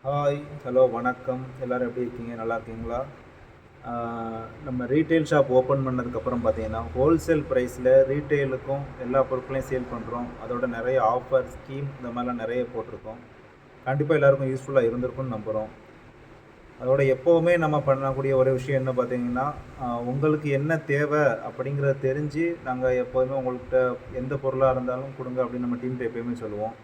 Hi, hello, வணக்கம். எல்லோரும் எப்படி இருக்கீங்க? நல்லா இருக்கீங்களா? நம்ம ரீட்டெயில் ஷாப் ஓப்பன் பண்ணதுக்கப்புறம் பார்த்தீங்கன்னா, ஹோல்சேல் ப்ரைஸில் ரீட்டெயிலுக்கும் எல்லா பொருட்களையும் சேல் பண்ணுறோம். அதோட நிறைய ஆஃபர், ஸ்கீம் இந்த மாதிரிலாம் நிறைய போட்டிருக்கோம். கண்டிப்பாக எல்லாருக்கும் யூஸ்ஃபுல்லாக இருந்திருக்கும்னு நம்புகிறோம். அதோட எப்போவுமே நம்ம பண்ணக்கூடிய ஒரு விஷயம் என்ன பார்த்தீங்கன்னா, உங்களுக்கு என்ன தேவை அப்படிங்கிறத தெரிஞ்சு நாங்கள் எப்போதுமே உங்கள்கிட்ட எந்த பொருளாக இருந்தாலும் கொடுங்க அப்படின்னு நம்ம டீம்கிட்ட எப்போயுமே சொல்லுவோம்.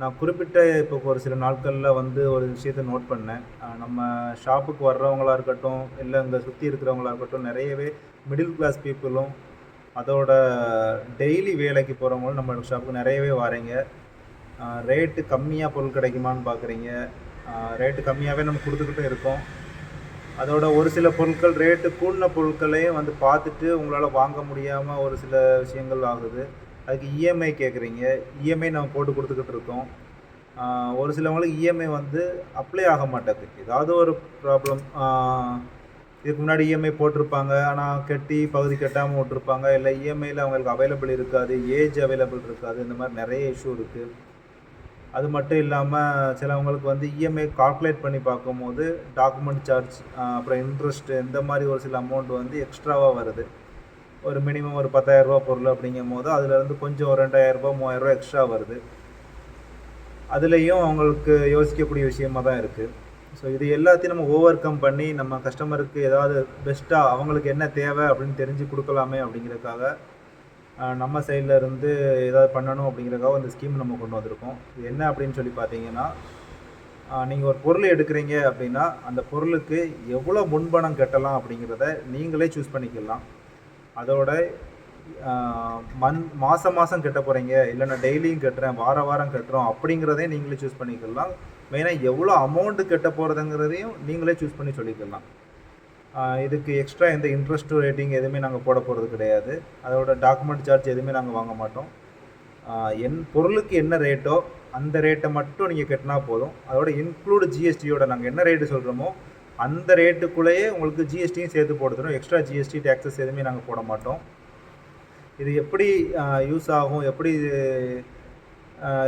நான் குறிப்பிட்ட இப்போ ஒரு சில நாட்களில் ஒரு விஷயத்த நோட் பண்ணேன். நம்ம ஷாப்புக்கு வர்றவங்களா இருக்கட்டும், இல்லை இங்கே சுற்றி இருக்கிறவங்களா இருக்கட்டும், நிறையவே மிடில் கிளாஸ் பீப்புளும் அதோட டெய்லி வேலைக்கு போகிறவங்களும் நம்ம ஷாப்புக்கு நிறையவே வரீங்க. ரேட்டு கம்மியாக பொருள் கிடைக்குமான்னு பார்க்குறீங்க. ரேட்டு கம்மியாகவே நம்ம கொடுத்துக்கிட்டும் இருக்கோம். அதோட ஒரு சில பொருட்கள் ரேட்டு கூடின பொருட்களையும் பார்த்துட்டு உங்களால் வாங்க முடியாமல் ஒரு சில விஷயங்கள் ஆகுது. அதுக்கு இஎம்ஐ கேட்குறீங்க. இஎம்ஐ நம்ம போட்டு கொடுத்துக்கிட்டு இருக்கோம். ஒரு சிலவங்களுக்கு இஎம்ஐ அப்ளை ஆக மாட்டேங்குது. ஏதாவது ஒரு ப்ராப்ளம். இதுக்கு முன்னாடி இஎம்ஐ போட்டிருப்பாங்க, ஆனால் கட்டி பகுதி கட்டாமல் விட்டுருப்பாங்க. இல்லை இஎம்ஐயில் அவங்களுக்கு அவைலபிள் இருக்காது, ஏஜ் அவைலபிள் இருக்காது. இந்த மாதிரி நிறைய இஷ்யூ இருக்குது. அது மட்டும் இல்லாமல் சிலவங்களுக்கு இஎம்ஐ கால்குலேட் பண்ணி பார்க்கும்போது டாக்குமெண்ட் சார்ஜ், அப்புறம் இன்ட்ரெஸ்ட்டு, இந்த மாதிரி ஒரு சில அமௌண்ட் எக்ஸ்ட்ராவாக வருது. ஒரு மினிமம் ஒரு 10,000 பொருள் அப்படிங்கும் போது அதுலேருந்து கொஞ்சம் ஒரு 2,000 3,000 எக்ஸ்ட்ரா வருது. அதுலேயும் அவங்களுக்கு யோசிக்கக்கூடிய விஷயமாக தான் இருக்குது. ஸோ இது எல்லாத்தையும் நம்ம ஓவர் கம் பண்ணி நம்ம கஸ்டமருக்கு ஏதாவது பெஸ்ட்டாக அவங்களுக்கு என்ன தேவை அப்படின்னு தெரிஞ்சு கொடுக்கலாமே அப்படிங்கிறதுக்காக நம்ம சைடில் இருந்து ஏதாவது பண்ணணும் அப்படிங்கிறதுக்காக இந்த ஸ்கீம் நம்ம கொண்டு வந்திருக்கோம். இது என்ன அப்படின்னு சொல்லி பார்த்தீங்கன்னா, நீங்கள் ஒரு பொருள் எடுக்கிறீங்க அப்படின்னா அந்த பொருளுக்கு எவ்வளோ முன்பணம் கட்டலாம் அப்படிங்கிறத நீங்களே சூஸ் பண்ணிக்கலாம். அதோட மாதம் கட்ட போகிறீங்க, இல்லை நான் டெய்லியும் கட்டுறேன், வாரம் கட்டுறோம் அப்படிங்கிறதையும் நீங்களே சூஸ் பண்ணிக்கலாம். மெயினாக எவ்வளோ அமௌண்ட்டு கட்ட போகிறதுங்கிறதையும் நீங்களே சூஸ் பண்ணி சொல்லிக்கலாம். இதுக்கு எக்ஸ்ட்ரா எந்த இன்ட்ரெஸ்ட் ரேட்டிங் எதுவுமே நாங்கள் போட போகிறது கிடையாது. அதோட டாக்குமெண்ட் சார்ஜ் எதுவுமே நாங்கள் வாங்க மாட்டோம். பொருளுக்கு என்ன ரேட்டோ அந்த ரேட்டை மட்டும் நீங்கள் கட்டினா போதும். அதோட இன்க்ளூடு ஜிஎஸ்டியோட நாங்கள் என்ன ரேட்டு சொல்கிறோமோ அந்த ரேட்டுக்குள்ளேயே உங்களுக்கு ஜிஎஸ்டியும் சேர்த்து போடுறோம். எக்ஸ்ட்ரா ஜிஎஸ்டி டேக்ஸஸ் எதுவுமே நாங்கள் போட மாட்டோம். இது எப்படி யூஸ் ஆகும், எப்படி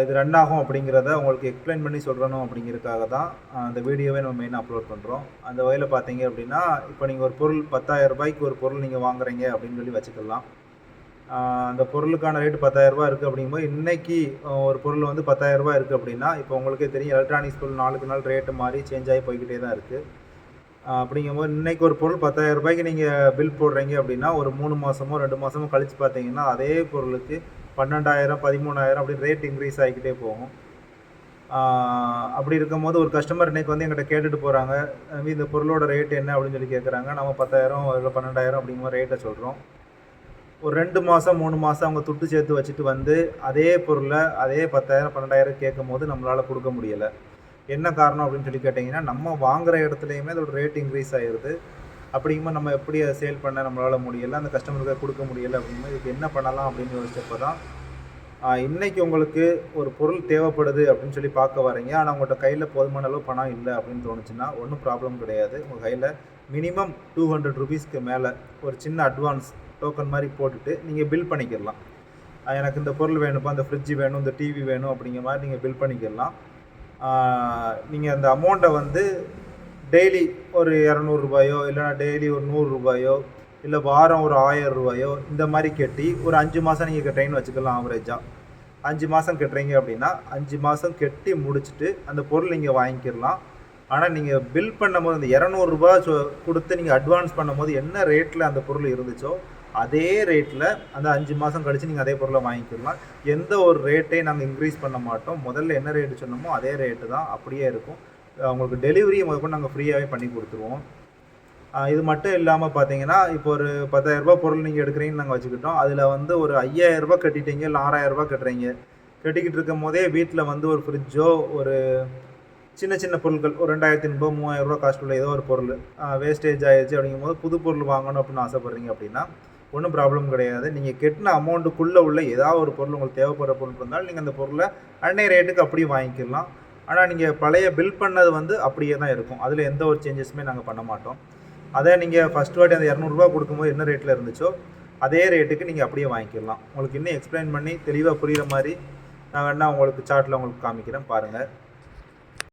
இது ரன் ஆகும் அப்படிங்கிறத உங்களுக்கு எக்ஸ்பிளைன் பண்ணி சொல்கிறணும் அப்படிங்கிறதுக்காக தான் அந்த வீடியோவே நம்ம மெயினாக அப்லோட் பண்ணுறோம். அந்த வகையில் பார்த்தீங்க அப்படின்னா, இப்போ நீங்கள் ஒரு பொருள் 10,000 ஒரு பொருள் நீங்கள் வாங்குறீங்க அப்படின்னு சொல்லி வச்சுக்கலாம். அந்த பொருளுக்கான ரேட்டு 10,000 இருக்குது அப்படிங்கும்போது, இன்றைக்கி ஒரு பொருள் 10,000 இருக்குது அப்படின்னா, இப்போ உங்களுக்கே தெரியும் எலக்ட்ரானிக்ஸ் பொருள் நாளுக்கு நாள் ரேட்டு மாறி சேஞ்ச் ஆகி போய்கிட்டே தான் இருக்குது. அப்படிங்கும்போது இன்றைக்கி ஒரு பொருள் 10,000 நீங்கள் பில் போடுறீங்க அப்படின்னா, ஒரு 3 மாதமோ 2 மாதமோ கழித்து பார்த்தீங்கன்னா அதே பொருளுக்கு 12,000 13,000 அப்படி ரேட் இன்க்ரீஸ் ஆகிக்கிட்டே போகும். அப்படி இருக்கும்போது ஒரு கஸ்டமர் இன்றைக்கி எங்கிட்ட கேட்டுட்டு போகிறாங்க, இந்த பொருளோட ரேட் என்ன அப்படின்னு சொல்லி கேட்குறாங்க. நம்ம 10,000 இல்லை 12,000 அப்படிங்கிற ரேட்டை சொல்கிறோம். ஒரு 2 மாதம் 3 மாதம் அவங்க துட்டு சேர்த்து வச்சுட்டு அதே பொருளை அதே 10,000 12,000 கேட்கும் போது நம்மளால் கொடுக்க முடியலை. என்ன காரணம் அப்படின்னு சொல்லி கேட்டிங்கன்னா, நம்ம வாங்குகிற இடத்துலையுமே அதோட ரேட் இன்க்ரீஸ் ஆகிடுது. அப்படிங்கும்போது நம்ம எப்படி அதை சேல் பண்ண நம்மளால் முடியலை, அந்த கஸ்டமருக்கு கொடுக்க முடியலை. அப்படிங்கும்போது இதுக்கு என்ன பண்ணலாம் அப்படின்னு யோசிச்சப்போ தான், இன்றைக்கி உங்களுக்கு ஒரு பொருள் தேவைப்படுது அப்படின்னு சொல்லி பார்க்க வரீங்க, ஆனால் உங்கள்கிட்ட கையில் போதுமான அளவு பணம் இல்லை அப்படின்னு தோணுச்சுன்னா ஒன்றும் ப்ராப்ளம் கிடையாது. உங்கள் கையில் மினிமம் 200 ரூபீஸ்க்கு மேலே ஒரு சின்ன அட்வான்ஸ் டோக்கன் மாதிரி போட்டுட்டு நீங்கள் பில் பண்ணிக்கிடலாம். எனக்கு இந்த பொருள் வேணும்ப்பா, இந்த ஃப்ரிட்ஜ் வேணும், இந்த டிவி வேணும் அப்படிங்கிற மாதிரி நீங்கள் பில் பண்ணிக்கிடலாம். நீங்கள் அந்த அமௌண்ட்டை டெய்லி ஒரு 200 ரூபாயோ, இல்லைனா டெய்லி ஒரு 100 ரூபாயோ, இல்லை வாரம் ஒரு 1000 ரூபாயோ இந்த மாதிரி கட்டி ஒரு 5 மாதம் நீங்கள் கட்டுறீங்கன்னு வச்சுக்கலாம். ஆவரேஜாக 5 மாதம் கட்டுறீங்க அப்படின்னா 5 மாதம் கட்டி முடிச்சுட்டு அந்த பொருள் நீங்கள் வாங்கிக்கிடலாம். ஆனால் நீங்கள் பில் பண்ணும்போது அந்த 200 ரூபா கொடுத்து நீங்கள் அட்வான்ஸ் பண்ணும்போது என்ன ரேட்டில் அந்த பொருள் இருந்துச்சோ அதே ரேட்டில் அந்த 5 மாதம் கழித்து நீங்கள் அதே பொருளை வாங்கிக்கலாம். எந்த ஒரு ரேட்டையும் நாங்கள் இன்க்ரீஸ் பண்ண மாட்டோம். முதல்ல என்ன ரேட்டு சொன்னோமோ அதே ரேட்டு தான் அப்படியே இருக்கும். உங்களுக்கு டெலிவரியை முதல்ல நாங்கள் ஃப்ரீயாகவே பண்ணி கொடுத்துருவோம். இது மட்டும் இல்லாமல் பார்த்தீங்கன்னா, இப்போ ஒரு 10,000 பொருள் நீங்கள் எடுக்கிறீங்கன்னு நாங்கள் வச்சுக்கிட்டோம். அதில் ஒரு 5,000 கட்டிட்டீங்க, இல்லை 6,000 கட்டுறீங்க. கட்டிக்கிட்டு இருக்கும் போதே வீட்டில் ஒரு ஃப்ரிட்ஜோ, ஒரு சின்ன சின்ன பொருட்கள் ஒரு 2,500 3,000 காஸ்ட் உள்ள ஏதோ ஒரு பொருள் வேஸ்டேஜ் ஆகிடுச்சு அப்படிங்கும்போது புது பொருள் வாங்கணும் அப்படின்னு ஆசைப்பட்றீங்க அப்படின்னா ஒன்றும் ப்ராப்ளம் கிடையாது. நீங்கள் கெட்டின அமௌண்ட்டுக்குள்ளே உள்ள ஏதாவது ஒரு பொருள் உங்களுக்கு தேவைப்படுற பொருள் இருந்தாலும் நீங்கள் அந்த பொருளை அன்னைய ரேட்டுக்கு அப்படியே வாங்கிக்கலாம். ஆனால் நீங்கள் பழைய பில் பண்ணது அப்படியே தான் இருக்கும். அதில் எந்த ஒரு சேஞ்சஸுமே நாங்கள் பண்ண மாட்டோம். அதை நீங்கள் ஃபஸ்ட் வாட்டி அந்த 200 ரூபா கொடுக்கும்போது என்ன ரேட்டில் இருந்துச்சோ அதே ரேட்டுக்கு நீங்கள் அப்படியே வாங்கிக்கலாம். உங்களுக்கு இன்னும் எக்ஸ்பிளைன் பண்ணி தெளிவாக புரிகிற மாதிரி நான் வேணால் உங்களுக்கு சார்ட்டில் உங்களுக்கு காமிக்கிறேன் பாருங்கள்.